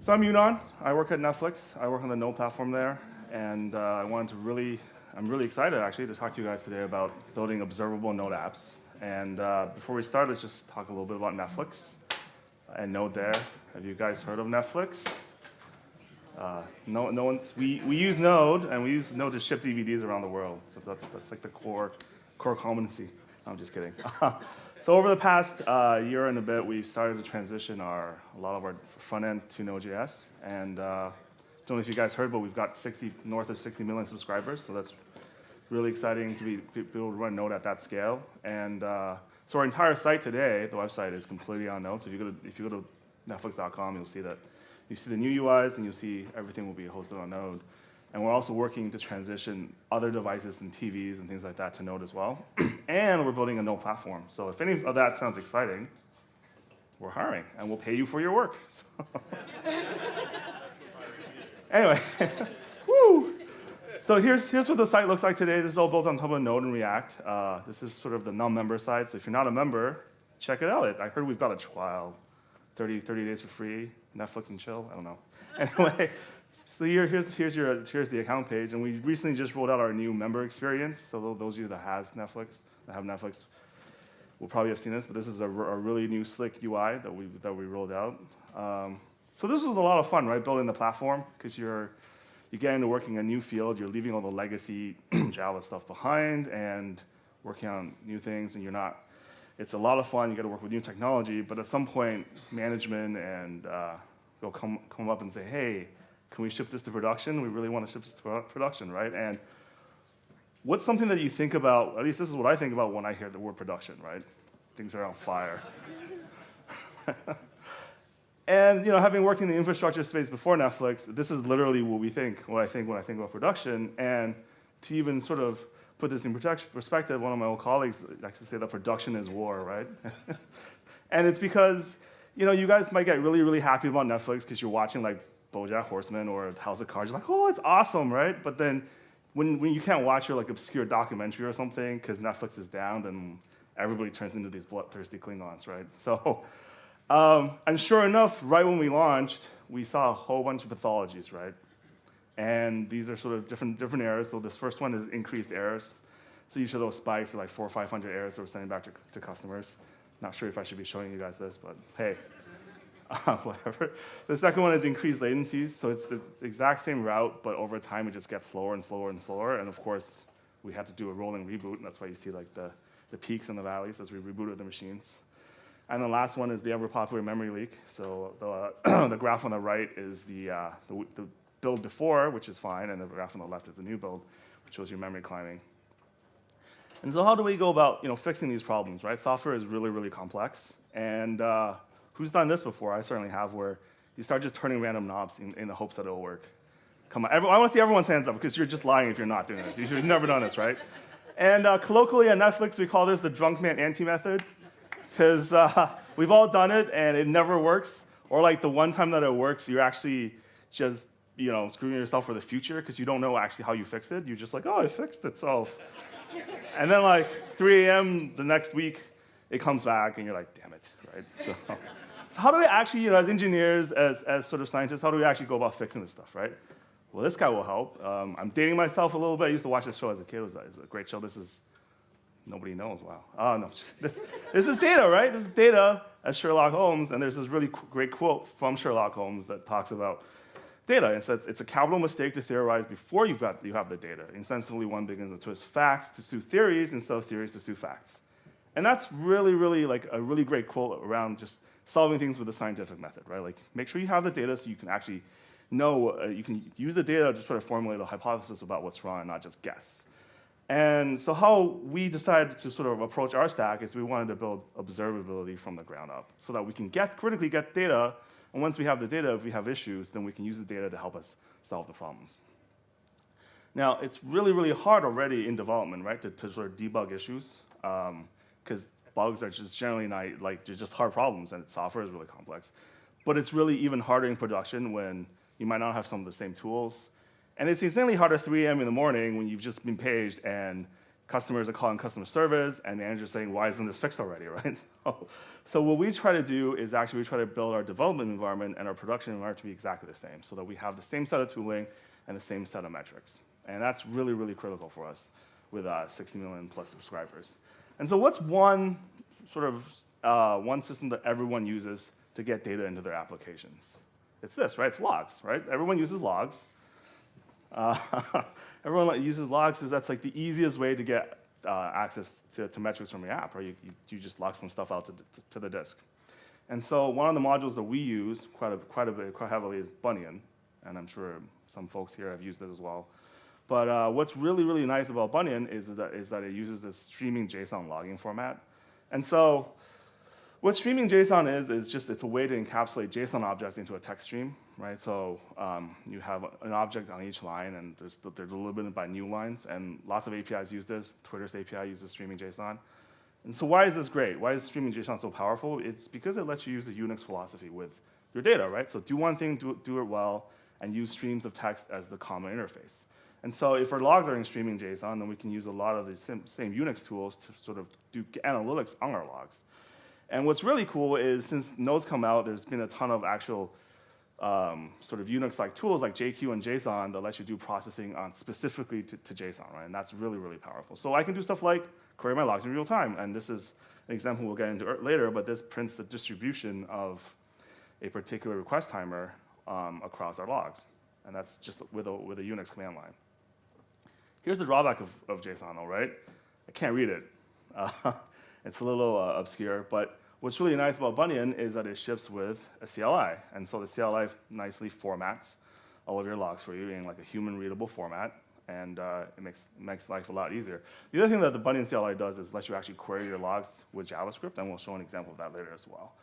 So I'm Yunong. I work at Netflix. I work on the Node platform there, and I'm really excited actually to talk to you guys today about building observable Node apps. And before we start, let's just talk a little bit about Netflix and Node there. Have you guys heard of Netflix? No one's. We use Node, and we use Node to ship DVDs around the world. So that's like the core competency. I'm just kidding. So over the past year and a bit, we've started to transition a lot of our front end to Node.js. And I don't know if you guys heard, but we've got north of 60 million subscribers. So that's really exciting to be able to run Node at that scale. And so our entire site today, the website, is completely on Node. So if you go to netflix.com, you'll see that. You see the new UIs, and you'll see everything will be hosted on Node. And we're also working to transition other devices and TVs and things like that to Node as well. And we're building a Node platform. So if any of that sounds exciting, we're hiring, and we'll pay you for your work. So anyway, woo! So here's what the site looks like today. This is all built on top of Node and React. This is sort of the non-member side. So if you're not a member, check it out. I heard we've got a trial, 30 days for free, Netflix and chill. I don't know. Anyway. So here's the account page, and we recently just rolled out our new member experience. So those of you that have Netflix will probably have seen this, but this is a really new slick UI that we rolled out. So this was a lot of fun, right? Building the platform, because you get into working a new field, you're leaving all the legacy Java stuff behind and working on new things, and it's a lot of fun. You got to work with new technology, but at some point, management and they'll come up and say, hey, can we ship this to production? We really want to ship this to production, right? And what's something that you think about, at least this is what I think about when I hear the word production, right? Things are on fire. And having worked in the infrastructure space before Netflix, this is literally what I think when I think about production. And to even sort of put this in perspective, one of my old colleagues likes to say that production is war, right? And it's because you guys might get really, really happy about Netflix because you're watching like BoJack Horseman or House of Cards, you're like, oh, it's awesome, right? But then when you can't watch your like obscure documentary or something because Netflix is down, then everybody turns into these bloodthirsty Klingons, right? So, and sure enough, right when we launched, we saw a whole bunch of pathologies, right? And these are sort of different errors. So this first one is increased errors. So each of those spikes are like 400 or 500 errors that we're sending back to customers. Not sure if I should be showing you guys this, but hey. Whatever. The second one is increased latencies. So it's the exact same route, but over time it just gets slower and slower and slower. And of course, we had to do a rolling reboot, and that's why you see like the peaks and the valleys as we rebooted the machines. And the last one is the ever-popular memory leak. So the graph on the right is the build before, which is fine, and the graph on the left is the new build, which shows your memory climbing. And so how do we go about fixing these problems, right? Software is really, really complex. And who's done this before? I certainly have, where you start just turning random knobs in the hopes that it'll work. Come on, I want to see everyone's hands up, because you're just lying if you're not doing this. You've never done this, right? And colloquially at Netflix, we call this the drunk man anti-method, because we've all done it, and it never works. Or like the one time that it works, you're actually just screwing yourself for the future, because you don't know actually how you fixed it. You're just like, oh, it fixed itself. And then like 3 a.m. the next week, it comes back, and you're like, damn it, right? So how do we actually, as engineers, as sort of scientists, how do we actually go about fixing this stuff, right? Well, this guy will help. I'm dating myself a little bit. I used to watch this show as a kid. It was a great show. This is, nobody knows, wow. Oh, no, this is Data, right? This is Data as Sherlock Holmes, and there's this really great quote from Sherlock Holmes that talks about data. It says, it's a capital mistake to theorize before you have the data. Insensibly, one begins to twist facts to suit theories instead of theories to suit facts. And that's really, really like a really great quote around just solving things with the scientific method, right? Like, make sure you have the data so you can actually know, you can use the data to try to formulate a hypothesis about what's wrong and not just guess. And so how we decided to sort of approach our stack is we wanted to build observability from the ground up so that we can critically get data, and once we have the data, if we have issues, then we can use the data to help us solve the problems. Now, it's really, really hard already in development, right, to sort of debug issues, because bugs are just generally not, they're just hard problems, and software is really complex. But it's really even harder in production when you might not have some of the same tools. And it's insanely hard at 3 a.m. in the morning when you've just been paged and customers are calling customer service, and managers saying, why isn't this fixed already, right? So what we try to do is actually we try to build our development environment and our production environment to be exactly the same, so that we have the same set of tooling and the same set of metrics. And that's really, really critical for us with 60 million plus subscribers. And so what's one sort of one system that everyone uses to get data into their applications? It's this, right? It's logs, right? Everyone uses logs. Everyone uses logs because that's like the easiest way to get access to metrics from your app, right? You just log some stuff out to the disk. And so one of the modules that we use quite heavily is Bunyan, and I'm sure some folks here have used it as well. But what's really, really nice about Bunyan is that it uses this streaming JSON logging format. And so what streaming JSON is just it's a way to encapsulate JSON objects into a text stream, right? So you have an object on each line, and there's a little bit by new lines, and lots of APIs use this. Twitter's API uses streaming JSON. And so why is this great? Why is streaming JSON so powerful? It's because it lets you use the Unix philosophy with your data, right? So do one thing, do it well, and use streams of text as the common interface. And so if our logs are in streaming JSON, then we can use a lot of the same Unix tools to sort of do analytics on our logs. And what's really cool is since nodes come out, there's been a ton of actual sort of Unix-like tools like JQ and JSON that let you do processing on specifically to JSON, right? And that's really, really powerful. So I can do stuff like query my logs in real time. And this is an example we'll get into later, but this prints the distribution of a particular request timer across our logs. And that's just with a Unix command line. Here's the drawback of JSON, though, right? I can't read it. It's a little obscure, but what's really nice about Bunyan is that it ships with a CLI. And so the CLI nicely formats all of your logs for you in like a human-readable format, and it makes life a lot easier. The other thing that the Bunyan CLI does is let you actually query your logs with JavaScript, and we'll show an example of that later as well.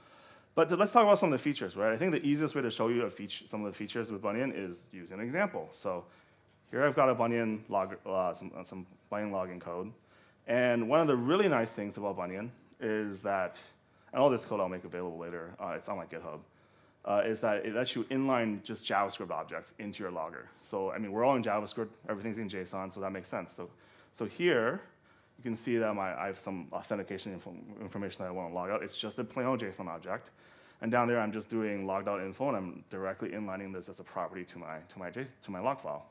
But let's talk about some of the features, right? I think the easiest way to show you some of the features with Bunyan is use an example. So here I've got a Bunyan log, some Bunyan logging code. And one of the really nice things about Bunyan is that, and all this code I'll make available later, it's on my GitHub, is that it lets you inline just JavaScript objects into your logger. So, I mean, we're all in JavaScript, everything's in JSON, so that makes sense. So here, you can see that I have some authentication information that I want to log out. It's just a plain old JSON object. And down there, I'm just doing logged out info, and I'm directly inlining this as a property to my log file.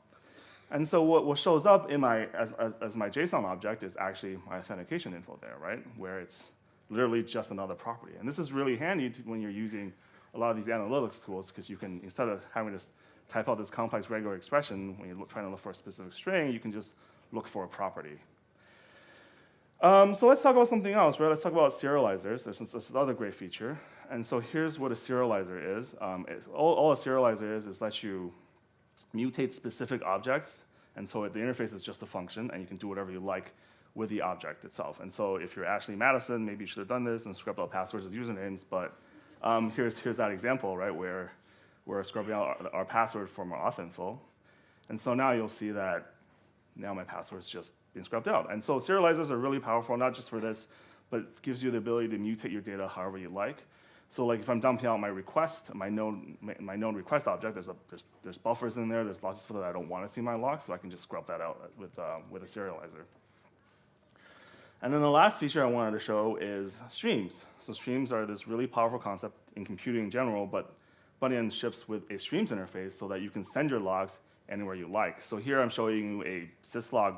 And so what shows up in as my JSON object is actually my authentication info there, right? Where it's literally just another property. And this is really handy when you're using a lot of these analytics tools, because you can, instead of having to type out this complex regular expression when you're trying to look for a specific string, you can just look for a property. So let's talk about something else, right? Let's talk about serializers. There's this other great feature. And so here's what a serializer is. All a serializer is lets you mutate specific objects, and so the interface is just a function, and you can do whatever you like with the object itself. And so if you're Ashley Madison, maybe you should have done this and scrubbed out passwords as usernames, but here's that example, right, where we're scrubbing out our password from our auth info. And so now you'll see that now my password's just been scrubbed out. And so serializers are really powerful, not just for this, but it gives you the ability to mutate your data however you like. So like if I'm dumping out my request, my known request object, there's buffers in there, there's lots of stuff that I don't want to see in my logs, so I can just scrub that out with a serializer. And then the last feature I wanted to show is streams. So streams are this really powerful concept in computing in general, but Bunyan ships with a streams interface so that you can send your logs anywhere you like. So here I'm showing you a syslog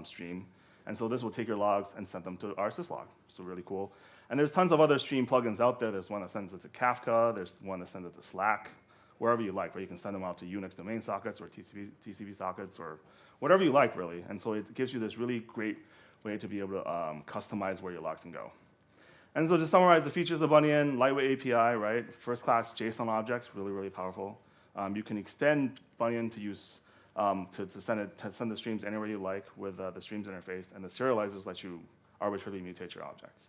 stream, and so this will take your logs and send them to our syslog. So really cool. And there's tons of other stream plugins out there. There's one that sends it to Kafka. There's one that sends it to Slack, wherever you like, where you can send them out to Unix domain sockets or TCP sockets or whatever you like, really. And so it gives you this really great way to be able to customize where your logs can go. And so to summarize the features of Bunyan, lightweight API, right? First-class JSON objects, really, really powerful. You can extend Bunyan to use to send the streams anywhere you like with the streams interface, and the serializers let you arbitrarily mutate your objects.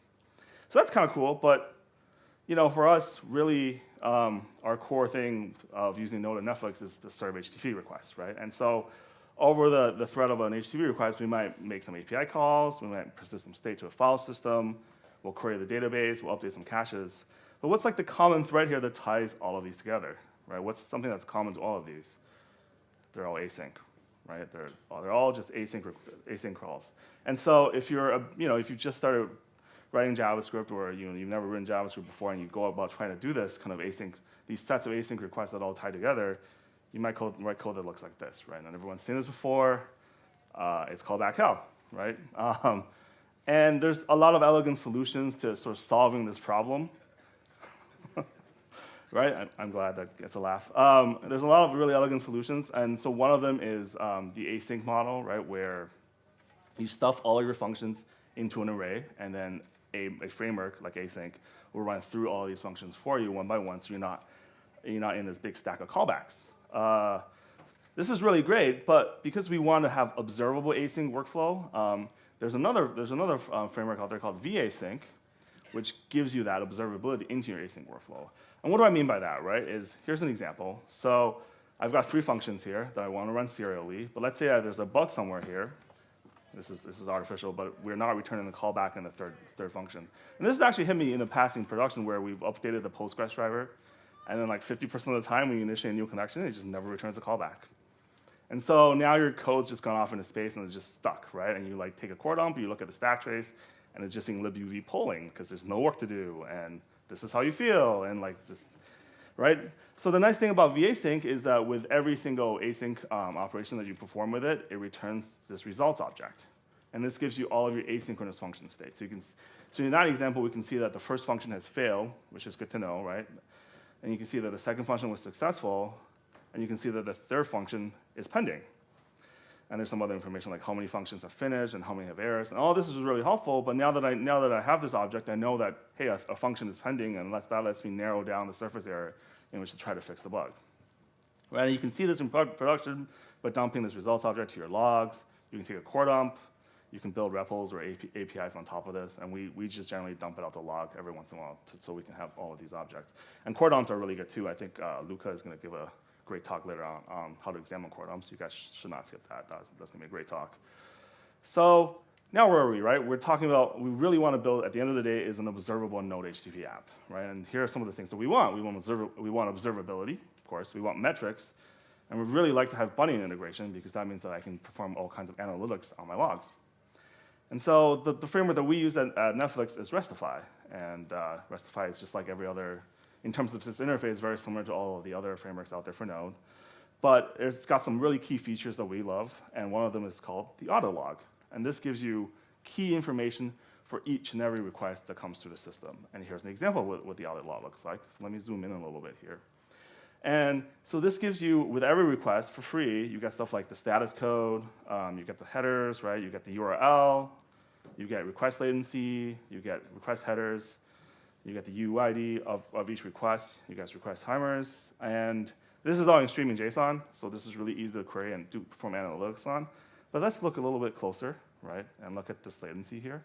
So that's kind of cool, but for us, really, our core thing of using Node and Netflix is to serve HTTP requests, right? And so over the thread of an HTTP request, we might make some API calls, we might persist some state to a file system, we'll query the database, we'll update some caches. But what's like the common thread here that ties all of these together, right? What's something that's common to all of these? They're all async, right? They're all just async calls. And so if if you just started writing JavaScript, or you've never written JavaScript before, and you go about trying to do this kind of these sets of async requests that all tie together, you might write code that looks like this, right? And everyone's seen this before. It's callback hell, right? And there's a lot of elegant solutions to sort of solving this problem. Right? I'm glad that gets a laugh. There's a lot of really elegant solutions, and so one of them is the async model, right, where you stuff all of your functions into an array, and then a framework like async will run through all of these functions for you one by one, so you're not in this big stack of callbacks. This is really great, but because we want to have observable async workflow, there's another framework out there called vasync, which gives you that observability into your async workflow. And what do I mean by that, right? Here's an example. So I've got 3 functions here that I want to run serially, but let's say there's a bug somewhere here. This is artificial, but we're not returning the callback in the third function. And this has actually hit me in the past in production where we've updated the Postgres driver, and then like 50% of the time when you initiate a new connection, it just never returns a callback. And so now your code's just gone off into space and it's just stuck, right? And you like take a core dump, you look at the stack trace, and it's just in libuv polling because there's no work to do, and this is how you feel, and like just, right? So the nice thing about vasync is that with every single async operation that you perform with it, it returns this results object. And this gives you all of your asynchronous function state. So in that example, we can see that the first function has failed, which is good to know, right? And you can see that the second function was successful, and you can see that the third function is pending. And there's some other information like how many functions have finished and how many have errors. And all this is really helpful, but now that I have this object, I know that, hey, a function is pending, and that lets me narrow down the surface area in which to try to fix the bug. Right? And you can see this in production by dumping this results object to your logs. You can take a core dump. You can build REPLs or APIs on top of this, and we just generally dump it out the log every once in a while so we can have all of these objects. And core dumps are really good too. I think Luca is going to give a great talk later on how to examine core dumps. You guys should not skip that. That's going to be a great talk. So now where are we, right? We're talking about, we really want to build, at the end of the day, is an observable Node HTTP app, right? And here are some of the things that we want. We want observability, of course. We want metrics. And we'd really like to have bunny integration because that means that I can perform all kinds of analytics on my logs. And so the framework that we use at Netflix is Restify. And Restify is just like every other, in terms of this interface, very similar to all of the other frameworks out there for Node. But it's got some really key features that we love, and one of them is called the auto log. And this gives you key information for each and every request that comes through the system. And here's an example of what the audit log looks like. So let me zoom in a little bit here. And so this gives you, with every request for free, you get stuff like the status code, you get the headers, right? You get the URL, you get request latency, you get request headers, you get the UID of each request, you get request timers, and this is all in streaming JSON, so this is really easy to query and perform analytics on. But let's look a little bit closer, right, and look at this latency here.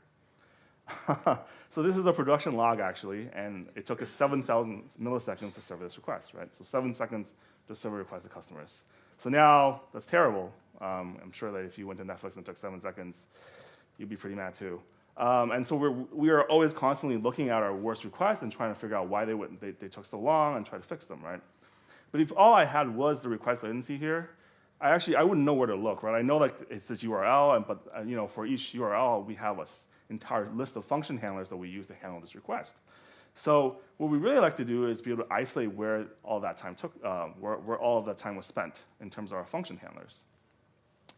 So this is a production log, actually, and it took us 7,000 milliseconds to serve this request, right? So 7 seconds to serve a request to customers. So now, that's terrible. I'm sure that if you went to Netflix and it took 7 seconds, you'd be pretty mad too. And so we are always constantly looking at our worst requests and trying to figure out why they took so long and try to fix them, right? But if all I had was the request latency here, I wouldn't know where to look, right? I know like it's this URL, but for each URL, we have an entire list of function handlers that we use to handle this request. So what we really like to do is be able to isolate where all that time took, where all of that time was spent in terms of our function handlers.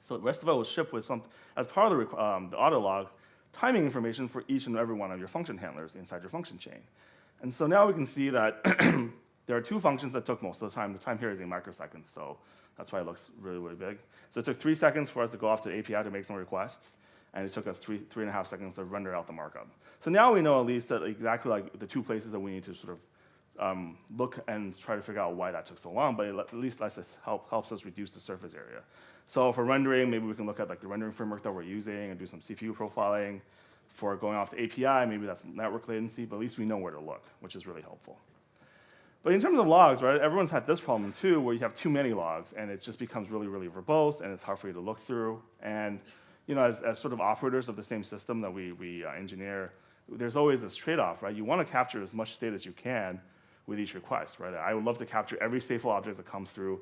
So the rest of it was shipped with some, as part of the auto log, timing information for each and every one of your function handlers inside your function chain. And so now we can see that there are 2 functions that took most of the time. The time here is in microseconds, so that's why it looks really, really big. So it took 3 seconds for us to go off to the API to make some requests, and it took us 3.5 seconds to render out the markup. So now we know at least that exactly like the 2 places that we need to sort of look and try to figure out why that took so long, but it at least helps us reduce the surface area. So for rendering, maybe we can look at like the rendering framework that we're using and do some CPU profiling. For going off the API, maybe that's network latency, but at least we know where to look, which is really helpful. But in terms of logs, right, everyone's had this problem too, where you have too many logs, and it just becomes really, really verbose, and it's hard for you to look through. And as sort of operators of the same system that we engineer, there's always this trade-off, right? You want to capture as much state as you can with each request, right? I would love to capture every stateful object that comes through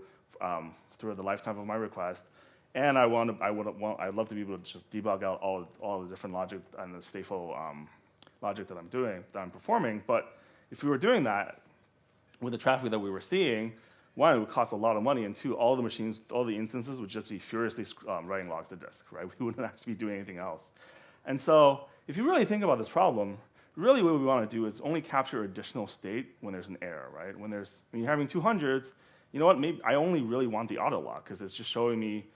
through the lifetime of my request, And I'd love to be able to just debug out all the different logic and the stateful logic that I'm performing. But if we were doing that with the traffic that we were seeing, one, it would cost a lot of money, and two, all the machines, all the instances would just be furiously writing logs to disk, right? We wouldn't actually be doing anything else. And so if you really think about this problem, really what we want to do is only capture additional state when there's an error, right? When you're having 200s, you know what, maybe I only really want the auto log because it's just showing me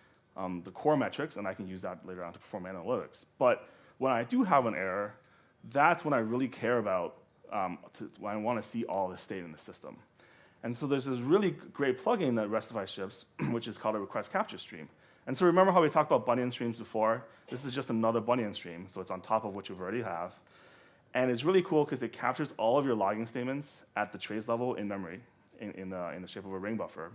the core metrics, and I can use that later on to perform analytics. But when I do have an error, that's when I really care about, when I want to see all the state in the system. And so there's this really great plugin that Restify ships, which is called a request capture stream. And so remember how we talked about Bunyan streams before? This is just another Bunyan stream, so it's on top of what you already have. And it's really cool because it captures all of your logging statements at the trace level in memory, in the shape of a ring buffer.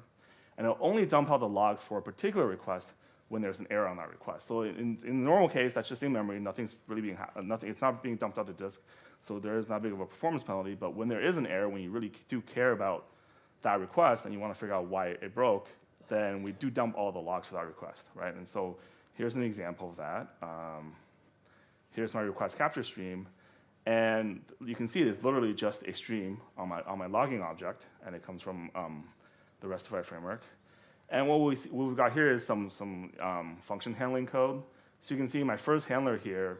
And it'll only dump out the logs for a particular request when there's an error on that request. So in the normal case, that's just in memory. Nothing's really it's not being dumped out to disk, so there is not big of a performance penalty. But when there is an error, when you really do care about that request and you want to figure out why it broke, then we do dump all the logs for that request, right? And so here's an example of that. Here's my request capture stream. And you can see it's literally just a stream on my logging object, and it comes from the Restify framework. And what we've got here is some function handling code. So you can see my first handler here,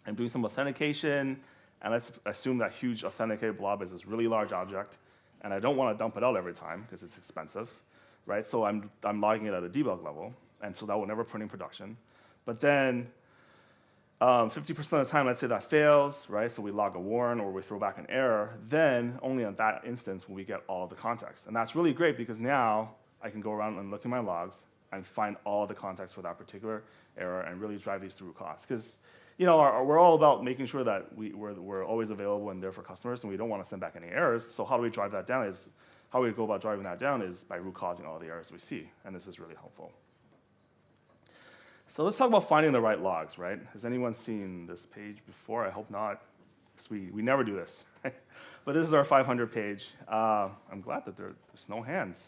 I'm doing some authentication, and let's assume that huge authenticated blob is this really large object, and I don't want to dump it out every time because it's expensive, right? So I'm logging it at a debug level, and so that will never print in production. But then 50% of the time, let's say that fails, right? So we log a warn or we throw back an error. Then only on that instance will we get all the context. And that's really great because now I can go around and look in my logs and find all the context for that particular error and really drive these to root cause. Because we're all about making sure that we're always available and there for customers, and we don't want to send back any errors. So how do we drive that down? How we go about driving that down is by root causing all the errors we see. And this is really helpful. So let's talk about finding the right logs, right? Has anyone seen this page before? I hope not, because we never do this. But this is our 500 page. I'm glad that there's no hands.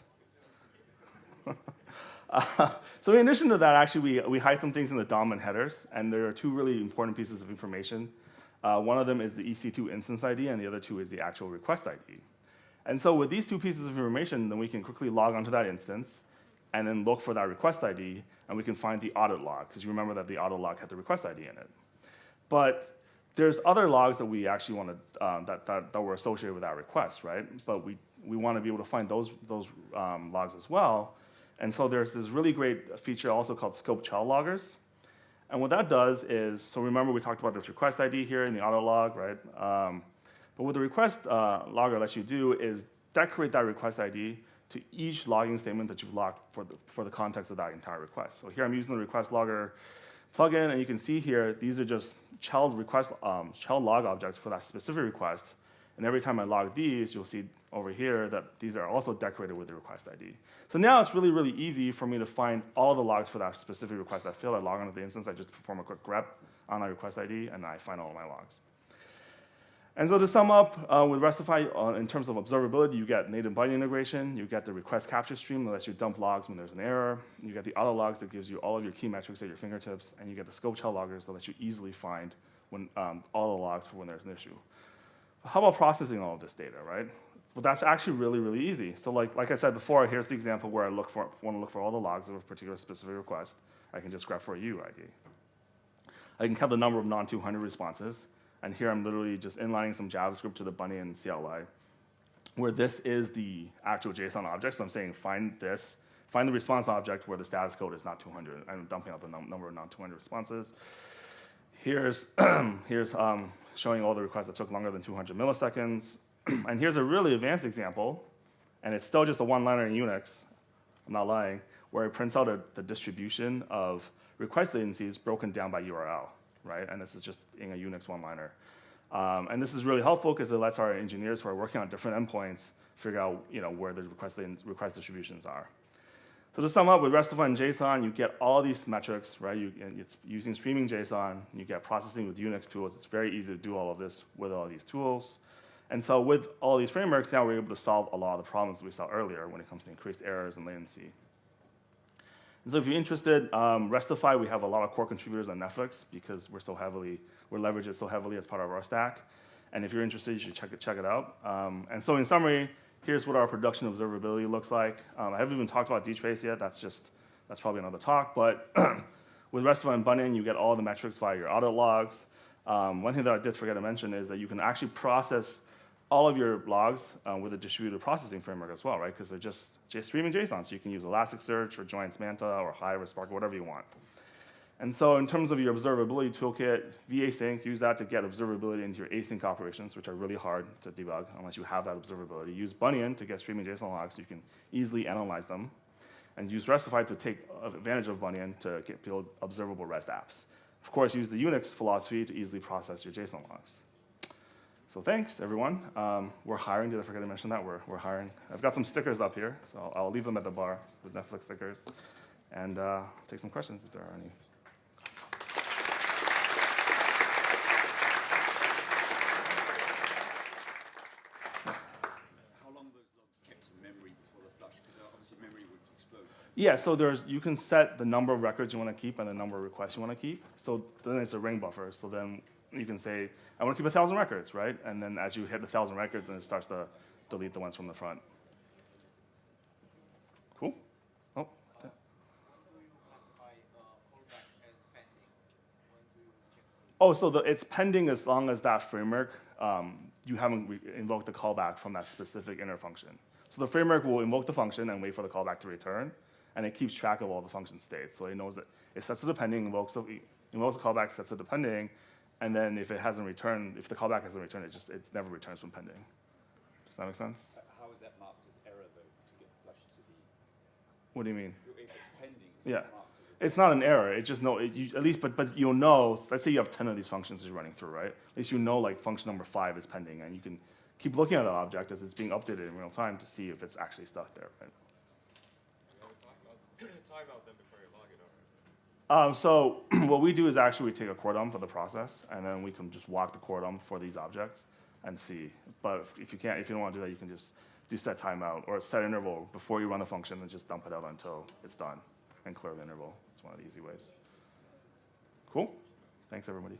So in addition to that, actually, we hide some things in the DOM and headers, and there are two really important pieces of information. One of them is the EC2 instance ID, and the other two is the actual request ID. And so with these two pieces of information, then we can quickly log onto that instance, and then look for that request ID, and we can find the audit log, because you remember that the audit log had the request ID in it. But there's other logs that we actually want to, that were associated with that request, right? But we want to be able to find those logs as well. And so there's this really great feature also called scope child loggers. And what that does is, so remember we talked about this request ID here in the audit log, right? But what the request logger lets you do is decorate that request ID to each logging statement that you've logged for the context of that entire request. So here I'm using the request logger plugin, and you can see here, these are just child log objects for that specific request. And every time I log these, you'll see over here that these are also decorated with the request ID. So now it's really, really easy for me to find all the logs for that specific request that failed. I log onto the instance, I just perform a quick grep on that request ID, and I find all of my logs. And so to sum up, with Restify, in terms of observability, you get native Bunyan integration, you get the request capture stream that lets you dump logs when there's an error, you get the auto logs that gives you all of your key metrics at your fingertips, and you get the scope child loggers that let you easily find when, all the logs for when there's an issue. How about processing all of this data, right? Well, that's actually really, really easy. So like I said before, here's the example where I want to look for all the logs of a particular specific request. I can just grab for a UID. I can count the number of non-200 responses. And here I'm literally just inlining some JavaScript to the Bunyan CLI, where this is the actual JSON object. So I'm saying find the response object where the status code is not 200. I'm dumping out the number of non-200 responses. Here's showing all the requests that took longer than 200 milliseconds. And here's a really advanced example, and it's still just a one-liner in Unix, I'm not lying, where it prints out the distribution of request latencies broken down by URL. Right? And this is just in a Unix one-liner. And this is really helpful because it lets our engineers who are working on different endpoints figure out where the request distributions are. So to sum up, with Restify and JSON, you get all these metrics, right? It's using streaming JSON. You get processing with Unix tools. It's very easy to do all of this with all these tools. And so with all these frameworks, now we're able to solve a lot of the problems we saw earlier when it comes to increased errors and latency. And so if you're interested, Restify, we have a lot of core contributors on Netflix because we're leveraged so heavily as part of our stack. And if you're interested, you should check it out. And so in summary, here's what our production observability looks like. I haven't even talked about dtrace yet. That's probably another talk. But with Restify and Bunyan, you get all the metrics via your audit logs. One thing that I did forget to mention is that you can actually process all of your logs with a distributed processing framework as well, right? Because they're just streaming JSON, so you can use Elasticsearch or Joins Manta or Hive or Spark or whatever you want. And so in terms of your observability toolkit, vAsync, use that to get observability into your async operations, which are really hard to debug unless you have that observability. Use Bunyan to get streaming JSON logs so you can easily analyze them. And use Restify to take advantage of Bunyan to build observable REST apps. Of course, use the Unix philosophy to easily process your JSON logs. So thanks, everyone. We're hiring. Did I forget to mention that? We're hiring. I've got some stickers up here, so I'll leave them at the bar with Netflix stickers. And take some questions if there are any. How long are those logs kept in memory before they're flushed? Because obviously memory would explode. Yeah, so you can set the number of records you want to keep and the number of requests you want to keep. So then it's a ring buffer. So then you can say, I want to keep 1,000 records, right? And then as you hit the 1,000 records, then it starts to delete the ones from the front. Cool? Oh. When do you classify callback as pending? When do you check? Oh, so it's pending as long as that framework, you haven't invoked the callback from that specific inner function. So the framework will invoke the function and wait for the callback to return, and it keeps track of all the function states. So it knows that it sets it to pending, invokes the callback, sets it to pending, and then if it hasn't returned, if the callback hasn't returned, it never returns from pending. Does that make sense? How is that marked as error, though, to get flushed to the... What do you mean? If it's pending, it's Yeah. not marked as a... It's not an error. It's just at least, but you'll know. Let's say you have 10 of these functions you're running through, right? At least you know like function number 5 is pending, and you can keep looking at that object as it's being updated in real time to see if it's actually stuck there, right? Timeout then before you log it, or? So what we do is actually we take a core dump of the process, and then we can just walk the core dump for these objects and see. But if you don't want to do that, you can just do set timeout or set interval before you run the function and just dump it out until it's done and clear the interval. It's one of the easy ways. Cool. Thanks, everybody.